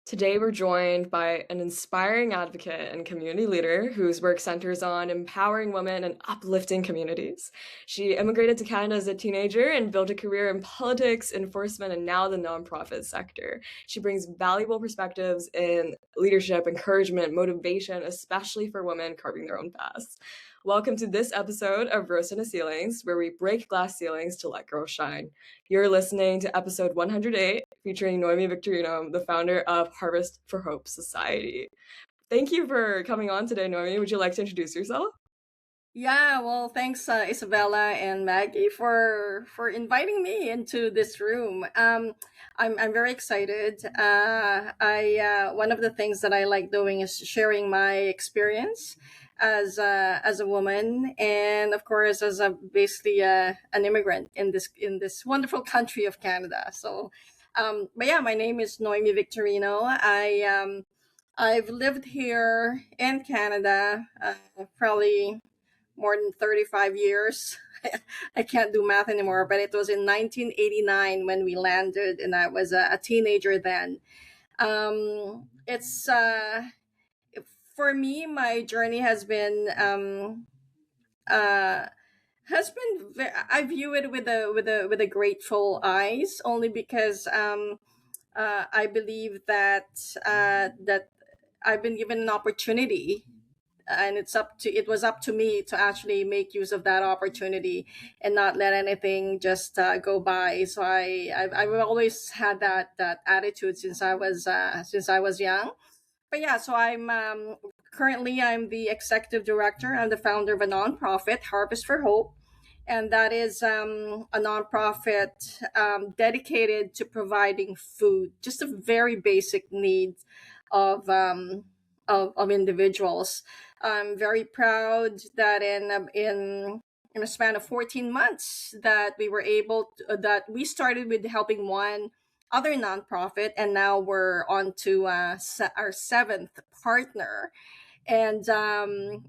Today, we're joined by an inspiring advocate and community leader whose work centers on empowering women and uplifting communities. She immigrated to Canada as a teenager and built a career in politics, enforcement, and now the nonprofit sector. She brings valuable perspectives in leadership, encouragement, motivation, especially for women carving their own paths. Welcome to this episode of Rose Tinted Ceilings, where we break glass ceilings to let girls shine. You're listening to episode 108, featuring Noemi Victorino, the founder of Harvest for Hope Society. Thank you for coming on today, Noemi. Would you like to introduce yourself? Yeah, well, thanks, Isabella and Maggie, for inviting me into this room. I'm very excited. I One of the things that I like doing is sharing my experience as a woman, and of course, as a basically an immigrant in this wonderful country of Canada. But yeah, my name is Noemi Victorino. I've lived here in Canada probably more than 35 years. I can't do math anymore, but it was in 1989 when we landed, and I was a teenager then. It's For me, my journey uh, I view it with a grateful eyes, only because I believe that I've been given an opportunity, and it was up to me to actually make use of that opportunity and not let anything just go by. I've always had that attitude since I was young. But yeah, so I'm the executive director. I'm the founder of a nonprofit, Harvest for Hope, and that is a nonprofit dedicated to providing food, just a very basic needs of of individuals. I'm very proud that in a span of 14 months that that we started with helping one other nonprofit, and now we're on to our seventh partner. And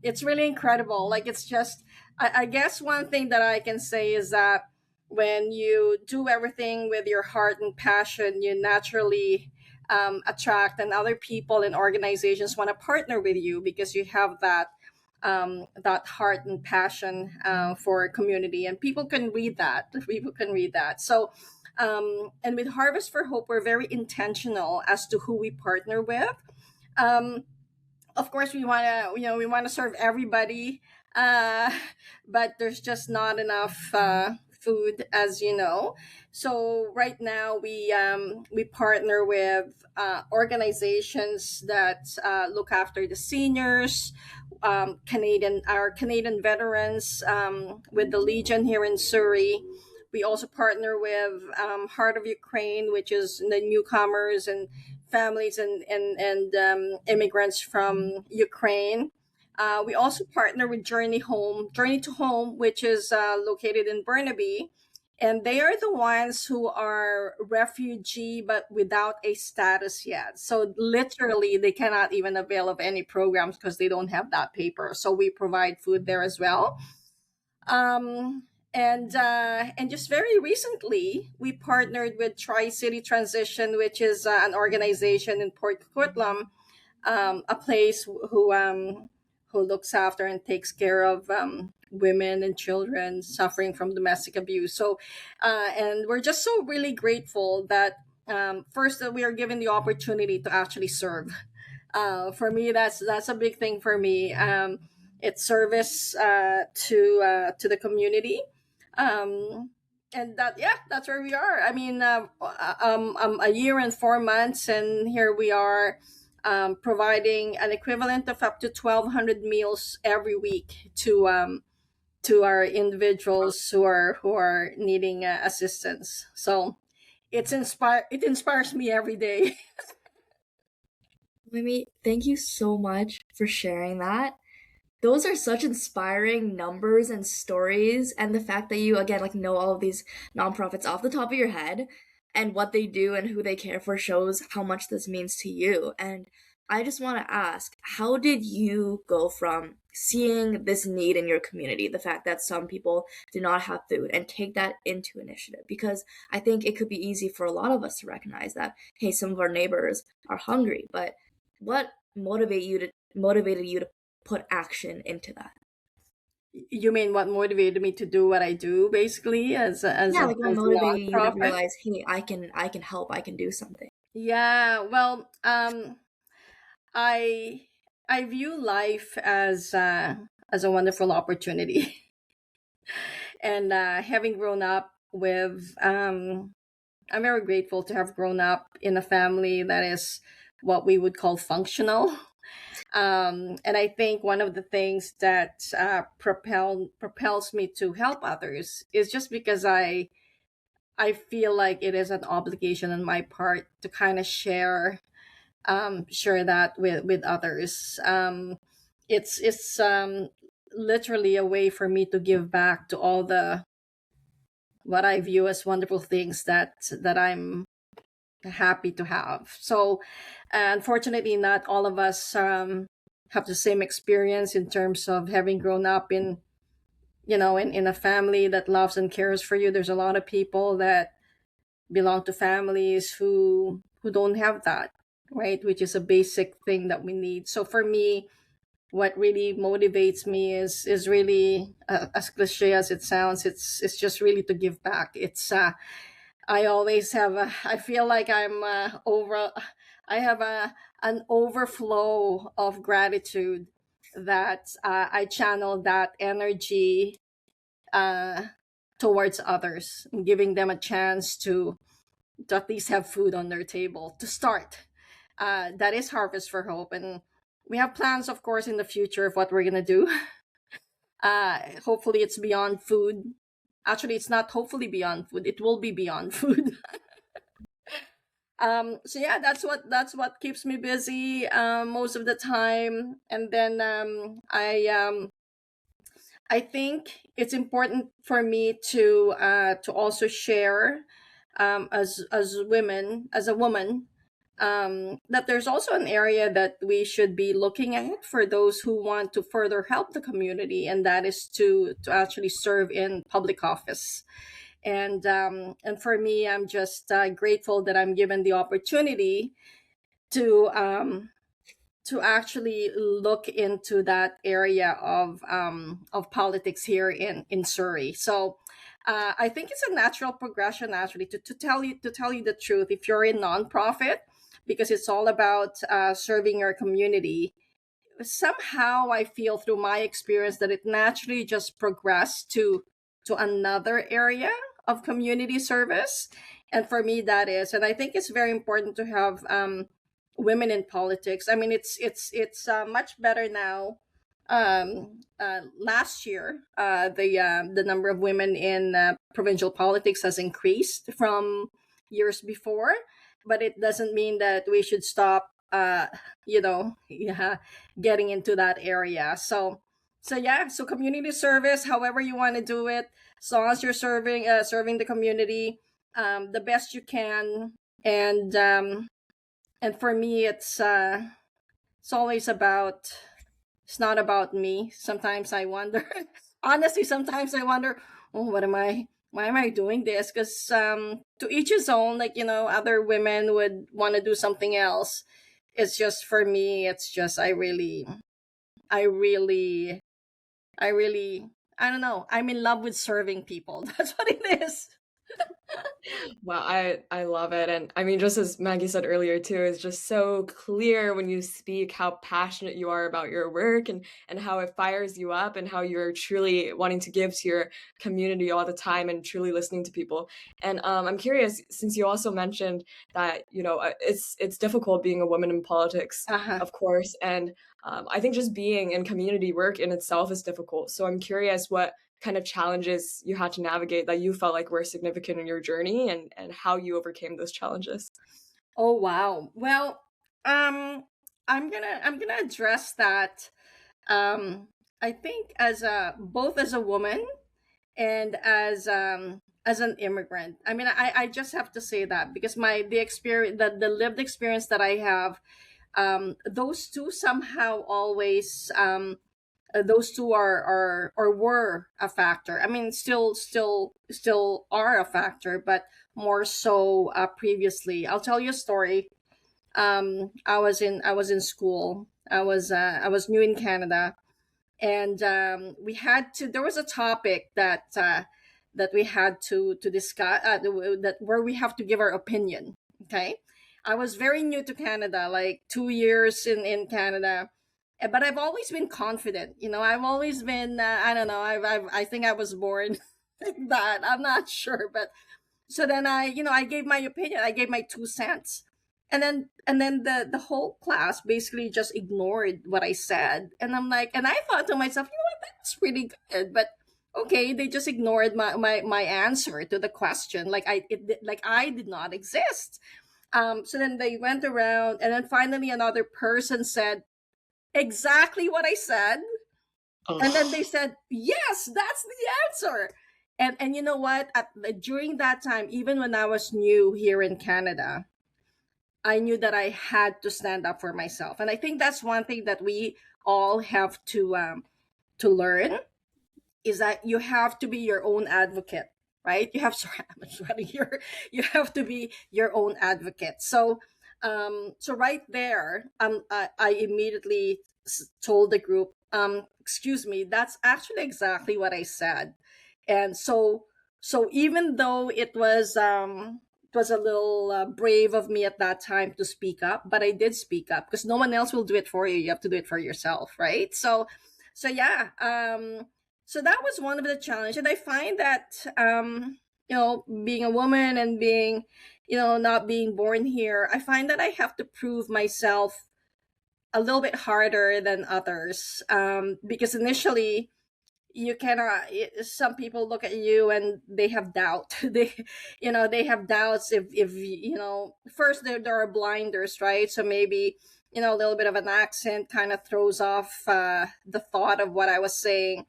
it's really incredible. Like, it's just, I guess one thing that I can say is that when you do everything with your heart and passion, you naturally attract, and other people and organizations want to partner with you because you have that heart and passion for community, and people can read that. People can read that. And with Harvest for Hope, we're very intentional as to who we partner with. Um, of course, we want to serve everybody, uh, but there's just not enough food, as you know. So right now we partner with organizations that look after the seniors, our Canadian veterans, with the Legion here in Surrey. We also partner with Heart of Ukraine, which is the newcomers and families and immigrants from Ukraine. We also partner with Journey to Home, which is located in Burnaby, and they are the ones who are refugee but without a status yet. So literally, they cannot even avail of any programs because they don't have that paper. So we provide food there as well. And just very recently, we partnered with Tri City Transition, which is an organization in Port Coquitlam, a place who looks after and takes care of women and children suffering from domestic abuse. And we're just so really grateful that first that we are given the opportunity to actually serve. For me, that's a big thing for me. It's service to the community, and that's where we are. I mean, a year and 4 months, and here we are, providing an equivalent of up to 1,200 meals every week to our individuals who are needing assistance. So it inspires me every day. Mimi, thank you so much for sharing that. Those are such inspiring numbers and stories, and the fact that you again like know all of these nonprofits off the top of your head and what they do and who they care for shows how much this means to you. And I just want to ask, how did you go from seeing this need in your community, the fact that some people do not have food, and take that into initiative. Because I think it could be easy for a lot of us to recognize that, hey, some of our neighbors are hungry, but what motivated you to put action into that? You mean what motivated me to do what I do, basically, Yeah, like what as a motivated you to nonprofit? realize, hey, I can help, I can do something. Yeah, well, I I view life as a wonderful opportunity, and having grown up with, I'm very grateful to have grown up in a family that is what we would call functional. And I think one of the things that propels me to help others is just because I feel like it is an obligation on my part to kind of share that with others. It's literally a way for me to give back to all the what I view as wonderful things that I'm happy to have. So, unfortunately, not all of us have the same experience in terms of having grown up in, in a family that loves and cares for you. There's a lot of people that belong to families who don't have that, right? Which is a basic thing that we need. So for me, what really motivates me is really, as cliche as it sounds, it's just really to give back. It's I always have I feel like I have an overflow of gratitude that I channel that energy uh, towards others, giving them a chance to at least have food on their table to start. That is Harvest for Hope, and we have plans, of course, in the future of what we're gonna do. Hopefully, it's beyond food. Actually, it's not hopefully beyond food. It will be beyond food. So yeah, that's what keeps me busy most of the time. And then I think it's important for me to also share, as women, as a woman, that there's also an area that we should be looking at for those who want to further help the community, and that is to actually serve in public office. And for me, I'm just grateful that I'm given the opportunity to actually look into that area of politics here in Surrey. So I think it's a natural progression, actually, to tell you the truth. If you're in nonprofit, because it's all about serving your community, somehow I feel through my experience that it naturally just progressed to another area of community service. And for me, that is, and I think it's very important to have women in politics. I mean, it's much better now. Last year, the number of women in provincial politics has increased from years before, but it doesn't mean that we should stop. Yeah, getting into that area. So yeah, so community service, however you want to do it, as long as you're serving the community the best you can. And for me, it's always about, it's not about me. Sometimes I wonder, honestly, sometimes I wonder, oh, why am I doing this? Because to each his own, like, other women would want to do something else. It's just, for me, it's just, I really, I really, I don't know. I'm in love with serving people. That's what it is. Wow, I love it. And I mean, just as Maggie said earlier too, it's just so clear when you speak how passionate you are about your work, and how it fires you up, and how you're truly wanting to give to your community all the time and truly listening to people. And I'm curious, since you also mentioned that, it's difficult being a woman in politics, Uh-huh. of course, and I think just being in community work in itself is difficult. So I'm curious what kind of challenges you had to navigate that you felt like were significant in your journey, and how you overcame those challenges. Oh wow. Well, um, I'm gonna address that. Um, I think both as a woman and as an immigrant. I mean, I just have to say that because the experience, the lived experience that I have, those two somehow always those two are or were a factor. I mean, still are a factor, but more so previously. I'll tell you a story. I was in school. I was new in Canada, and we had to. There was a topic that we had to discuss, that where we have to give our opinion. Okay, I was very new to Canada, like 2 years in Canada, but I've always been confident. You know, I've always been. I don't know. I think I was born like that. I'm not sure, but so then I gave my opinion. I gave my 2 cents, and then the whole class basically just ignored what I said. And I'm like, and I thought to myself, you know what, that's pretty good, but okay, they just ignored my answer to the question, like like I did not exist. So then they went around, and then finally another person said exactly what I said, and then they said, yes, that's the answer. And you know what, during that time, even when I was new here in Canada, I knew that I had to stand up for myself. And I think that's one thing that we all have to learn, is that you have to be your own advocate, right? You have sorry, I'm sweating here. You have to be your own advocate. So so right there, I immediately told the group, excuse me, that's actually exactly what I said. And so even though it was a little brave of me at that time to speak up, but I did speak up, because no one else will do it for you. You have to do it for yourself, right? So yeah, so that was one of the challenges. And I find that being a woman and being, not being born here, I find that I have to prove myself a little bit harder than others, because initially you cannot, some people look at you and they have doubt. They have doubts, if first there are blinders, right? So maybe a little bit of an accent kind of throws off the thought of what I was saying.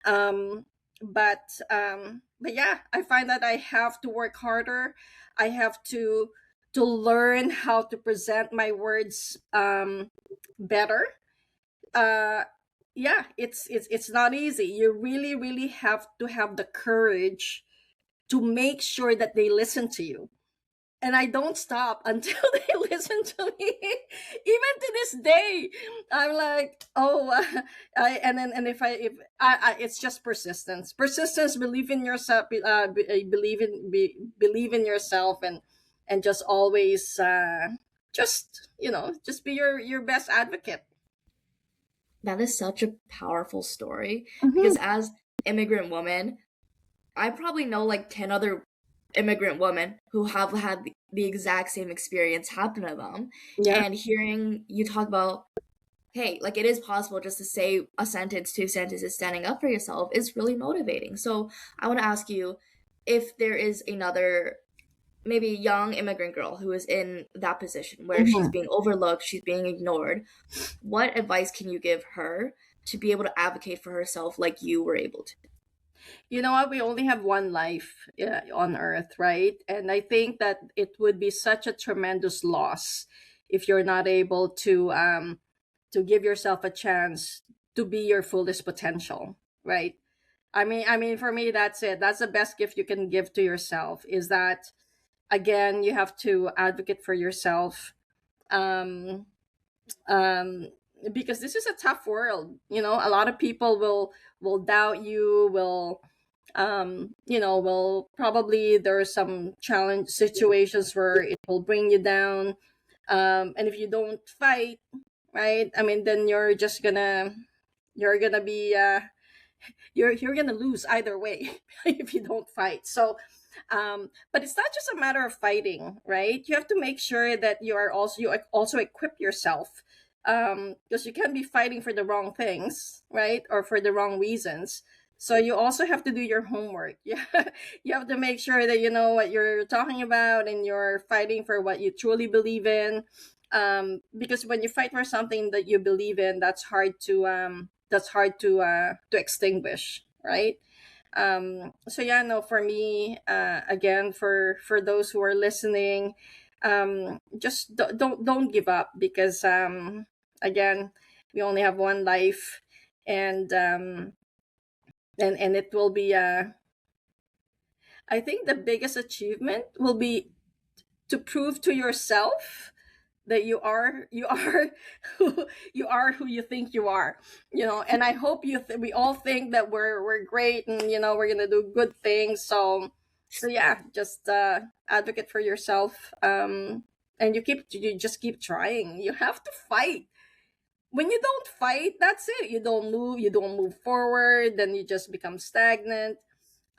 um but yeah, I find that I have to work harder. I have to learn how to present my words better. uh yeah, it's not easy. You really, really have to have the courage to make sure that they listen to you. And I don't stop until they listen to me. Even to this day, I'm like, oh, and if it's just persistence, believe in yourself, believe in yourself, and just always, just be your best advocate. That is such a powerful story, Mm-hmm. because as immigrant woman, I probably know like 10 other immigrant women who have had the exact same experience happen to them. Yeah. And hearing you talk about, hey, like it is possible just to say a sentence, 2 sentences, standing up for yourself is really motivating. So I want to ask you, if there is another maybe young immigrant girl who is in that position where she's Mhm. being overlooked, she's being ignored, what advice can you give her to be able to advocate for herself like you were able to? You know what? We only have one life on earth, right? And I think that it would be such a tremendous loss if you're not able to give yourself a chance to be your fullest potential, right? I mean, for me, that's it. That's the best gift you can give to yourself. Is that, again, you have to advocate for yourself. Um, um, because this is a tough world. A lot of people will doubt you, will probably, there are some challenge situations where it will bring you down. And if you don't fight, right, I mean, then you're gonna be you're gonna lose either way if you don't fight. So but it's not just a matter of fighting, right? You have to make sure that you also equip yourself, because you can't be fighting for the wrong things, right, or for the wrong reasons. So you also have to do your homework. Yeah, you have to make sure that you know what you're talking about, and you're fighting for what you truly believe in. Because when you fight for something that you believe in, that's hard to extinguish, right? So yeah, no, for me, again, for those who are listening, just don't give up, because again, we only have one life. and and it will be I think the biggest achievement will be to prove to yourself that you are who you are, who you think you are, and I hope we all think that we're great, and we're gonna do good things. So yeah, just advocate for yourself, and you just keep trying. You have to fight. When you don't fight, that's it. You don't move forward, then you just become stagnant.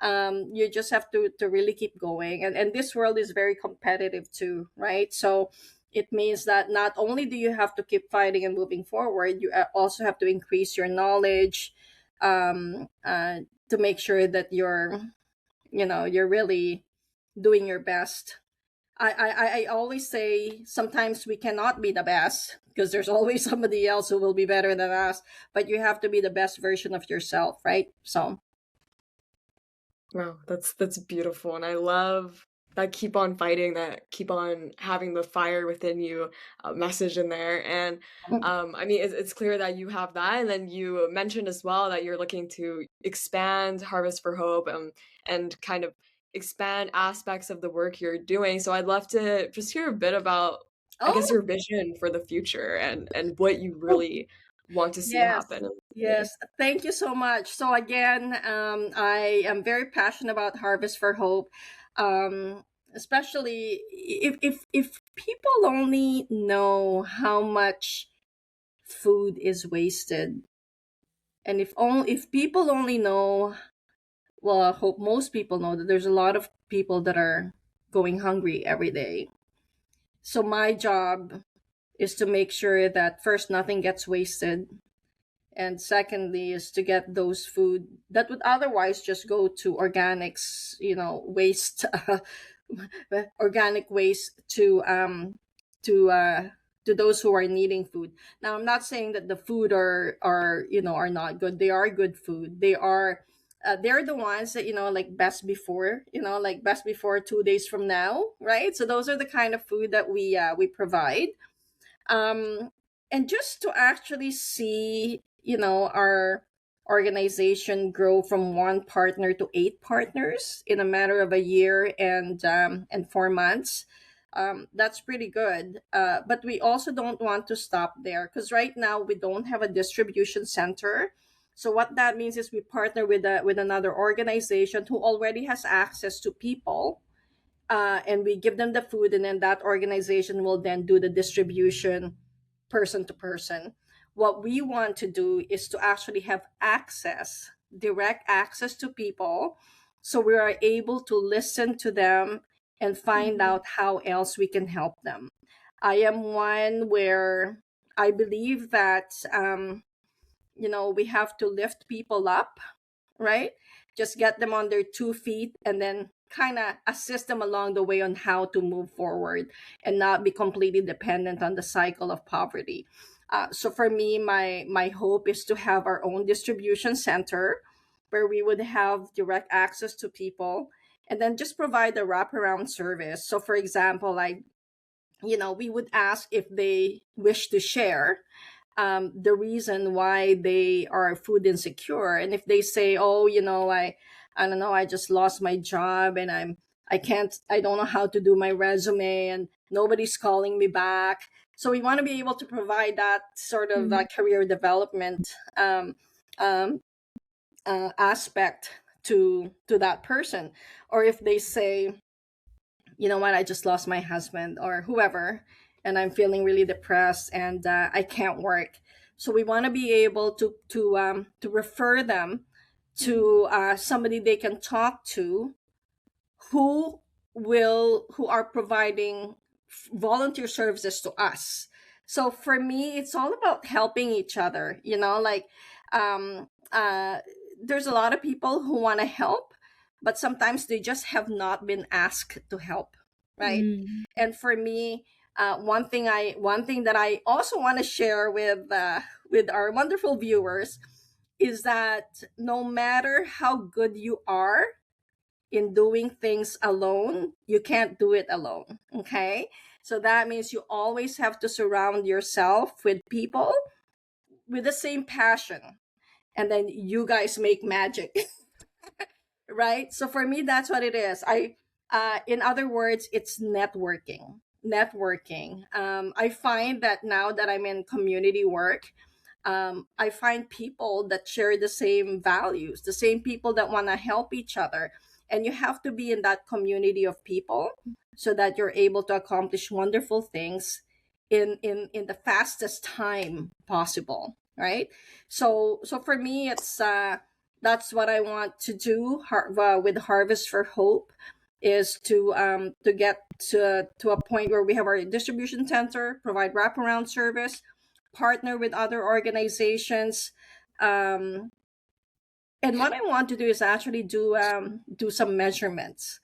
You just have to really keep going, and this world is very competitive too, right? So it means that not only do you have to keep fighting and moving forward, you also have to increase your knowledge, to make sure that you're really doing your best. I always say sometimes we cannot be the best because there's always somebody else who will be better than us, but you have to be the best version of yourself, right? So Wow, that's beautiful, and I love that keep on fighting, that keep on having the fire within you message in there. And I mean, it's clear that you have that, and then you mentioned as well that you're looking to expand Harvest for Hope, and kind of expand aspects of the work you're doing. So I'd love to just hear a bit about, I guess, oh your vision for the future, and what you really want to see yes, happen in the yes. community. Thank you so much. So again, I am very passionate about Harvest for Hope, especially if people only know how much food is wasted, and if people only know, well, I hope most people know that there's a lot of people that are going hungry every day. So my job is to make sure that first nothing gets wasted, and secondly is to get those food that would otherwise just go to organics, waste, organic waste to those who are needing food. Now I'm not saying that the food are not good. They are good food. They're the ones that, like best before 2 days from now, right? So those are the kind of food that we provide, um and just to actually see, our organization grow from one partner to 8 partners in a matter of a year and 4 months. That's pretty good, but we also don't want to stop there, because right now we don't have a distribution center. So what that means is we partner with another organization who already has access to people, and we give them the food, and then that organization will then do the distribution person to person. What we want to do is to actually have direct access to people, so we are able to listen to them and find Mhm. out how else we can help them. I am one where I believe that, we have to lift people up, right? Just get them on their 2 feet, and then kind of assist them along the way on how to move forward and not be completely dependent on the cycle of poverty. So for me, my hope is to have our own distribution center where we would have direct access to people, and then just provide a wraparound service. So for example, we would ask if they wish to share the reason why they are food insecure. And if they say, oh, I don't know, I just lost my job, and I don't know how to do my resume, and nobody's calling me back. So we want to be able to provide that sort of Mhm. career development um, aspect to that person. Or if they say, you know what, I just lost my husband or whoever, and I'm feeling really depressed, and I can't work. So we want to be able to refer them to somebody they can talk to, who who are providing volunteer services to us. So for me, it's all about helping each other, like, um uh there's a lot of people who want to help, but sometimes they just have not been asked to help, right? Mm. And for me, one thing that I also want to share with our wonderful viewers is that no matter how good you are in doing things alone, you can't do it alone. Okay. So that means you always have to surround yourself with people with the same passion. and then you guys make magic. Right? So for me, that's what it is. In other words, it's networking. Networking. I find that now that I'm in community work, I find people that share the same values, the same people that want to help each other. And you have to be in that community of people so that you're able to accomplish wonderful things in the fastest time possible, right? So for me, it's that's what I want to do with Harvest for Hope, is to get to a point where we have our distribution center, provide wraparound service, partner with other organizations, um, and what I want to do is actually do some measurements.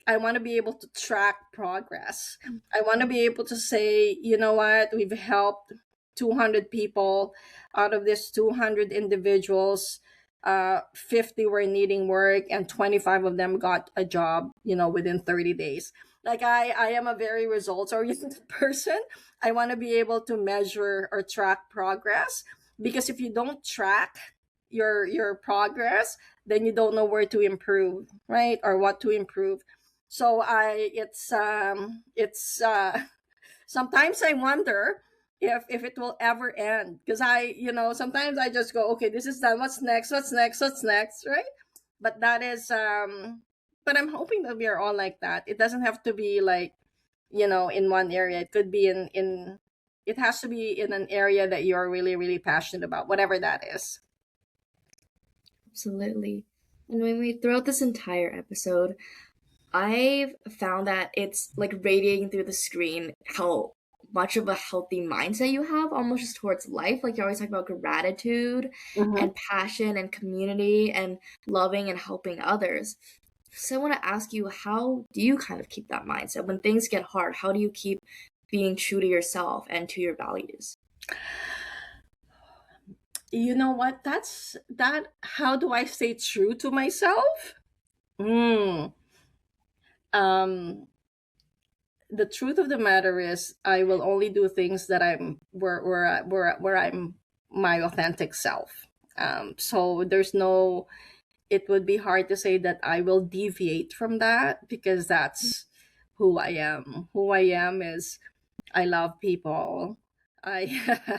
I want to be able to track progress. I want to be able to say, you know what, we've helped 200 people. Out of this 200 individuals, 50 were needing work, and 25 of them got a job, within 30 days. Like I am a very results oriented person. I want to be able to measure or track progress, because if you don't track your progress, then you don't know where to improve, right? Or what to improve. So it's sometimes I wonder if it will ever end, because sometimes I just go, okay, this is done, what's next, right? But that is but I'm hoping that we are all like that. It doesn't have to be like, in one area. It could be in it has to be in an area that you're really, really passionate about, whatever that is. Absolutely. And when we throughout this entire episode, I've found that it's like radiating through the screen how much of a healthy mindset you have almost just towards life. Like you're always talking about gratitude and passion and community and loving and helping others. So I want to ask you, how do you kind of keep that mindset when things get hard? How do you keep being true to yourself and to your values? You know what? How do I stay true to myself? Mm. Um, the truth of the matter is, I will only do things that I'm where I'm my authentic self. So there's no. It would be hard to say that I will deviate from that, because that's who I am. Who I am is, I love people. I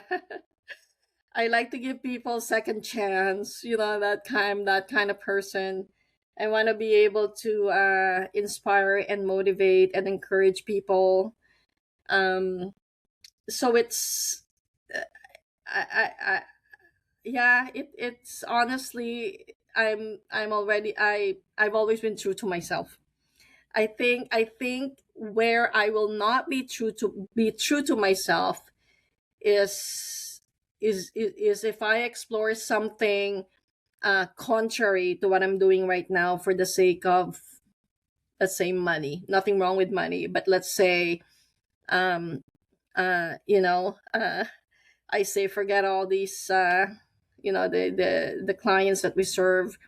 I like to give people second chance, that kind of person. I want to be able to inspire and motivate and encourage people. Um, so it's, I yeah, it's honestly, I've always been true to myself. I think where I will not be true to myself is is if I explore something contrary to what I'm doing right now for the sake of, let's say, money. Nothing wrong with money, but let's say, um, you know, I say forget all these, the clients that we serve.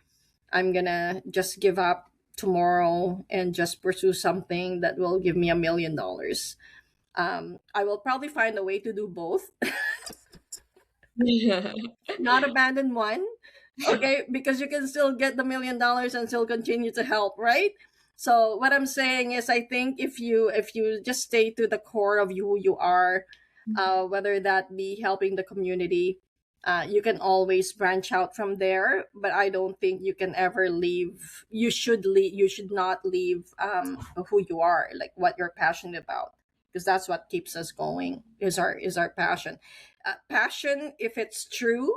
I'm gonna just give up tomorrow and just pursue something that will give me $1 million. I will probably find a way to do both, Yeah. not abandon one. Okay, because you can still get the $1 million and still continue to help, right? So what I'm saying is, I think if you just stay to the core of who you are, whether that be helping the community, you can always branch out from there. But I don't think you can ever leave. You should not leave who you are, like what you're passionate about, because that's what keeps us going. Is our passion. Passion, if it's true,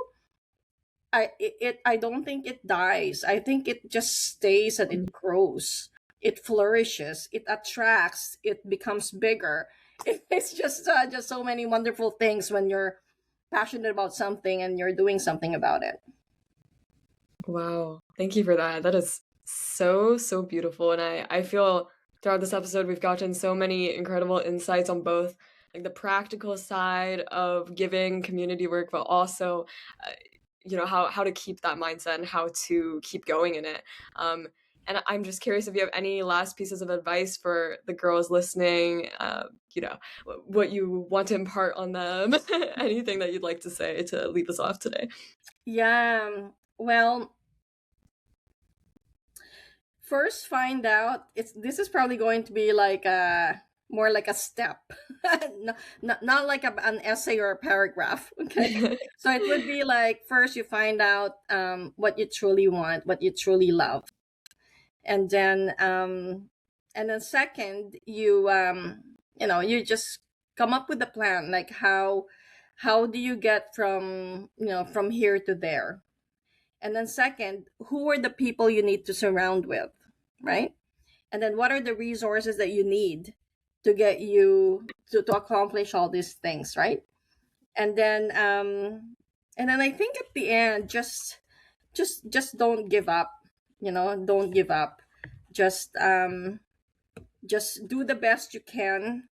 I don't think it dies. I think it just stays and it grows. It flourishes. It attracts. It becomes bigger. It's just so many wonderful things when you're passionate about something and you're doing something about it. Wow. Thank you for that. That is so, so beautiful. And I feel throughout this episode, we've gotten so many incredible insights on both like the practical side of giving community work, but also, how to keep that mindset and how to keep going in it. And I'm just curious if you have any last pieces of advice for the girls listening, what you want to impart on them, anything that you'd like to say to leave us off today. Yeah. Well, first find out, this is probably going to be like a more like a step, not like an essay or a paragraph. Okay. So it would be like, first you find out what you truly want, what you truly love, and then second, you just come up with a plan, like how do you get from here to there. And then second, who are the people you need to surround with, right? And then what are the resources that you need to get you to accomplish all these things, right? And then I think at the end, just don't give up. Don't give up. Just do the best you can.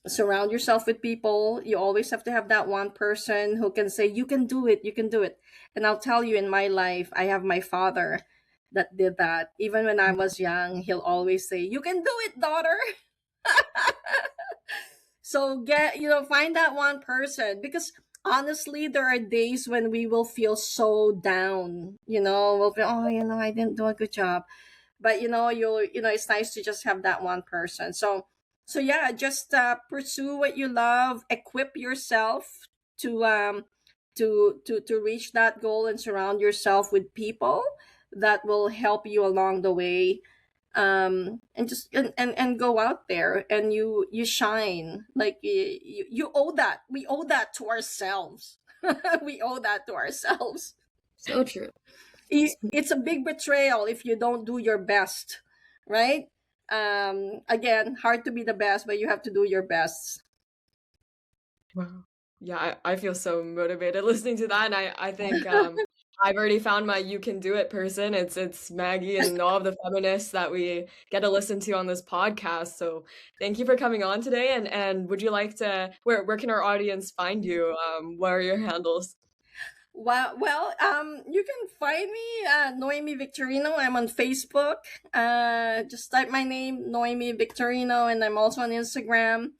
Surround yourself with people. You always have to have that one person who can say, you can do it, you can do it. And I'll tell you, in my life, I have my father that did that. Even when I was young, he'll always say, you can do it, daughter. So find that one person, because honestly, there are days when we will feel so down. We'll feel, oh, I didn't do a good job. But it's nice to just have that one person. So yeah, just pursue what you love, equip yourself to reach that goal, and surround yourself with people that will help you along the way. And just and go out there and you shine. Like you owe that. We owe that to ourselves. We owe that to ourselves. So true. It's a big betrayal if you don't do your best, right? Again, hard to be the best, but you have to do your best. Wow. Yeah, I feel so motivated listening to that, and I think I've already found my you can do it person. It's Maggie and all of the feminists that we get to listen to on this podcast. So thank you for coming on today. And would you like to, where can our audience find you? What are your handles? Well, you can find me, Noemi Victorino. I'm on Facebook. Just type my name, Noemi Victorino, and I'm also on Instagram.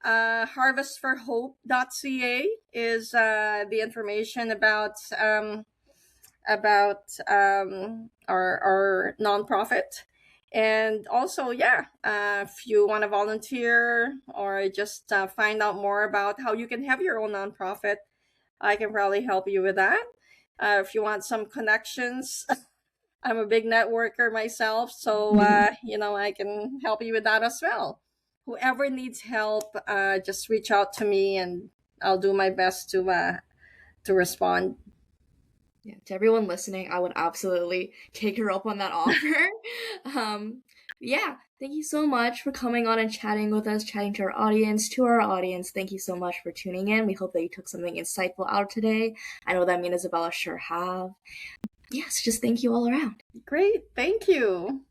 Harvestforhope.ca is the information about our nonprofit. And also, if you want to volunteer or just find out more about how you can have your own nonprofit, I can probably help you with that. If you want some connections, I'm a big networker myself, so I can help you with that as well. Whoever needs help, just reach out to me, and I'll do my best to respond. Yeah, to everyone listening, I would absolutely take her up on that offer. Yeah, thank you so much for coming on and chatting with us, chatting to our audience. To our audience, thank you so much for tuning in. We hope that you took something insightful out today. I know that me and Isabella sure have. Yes, just thank you all around. Great, thank you.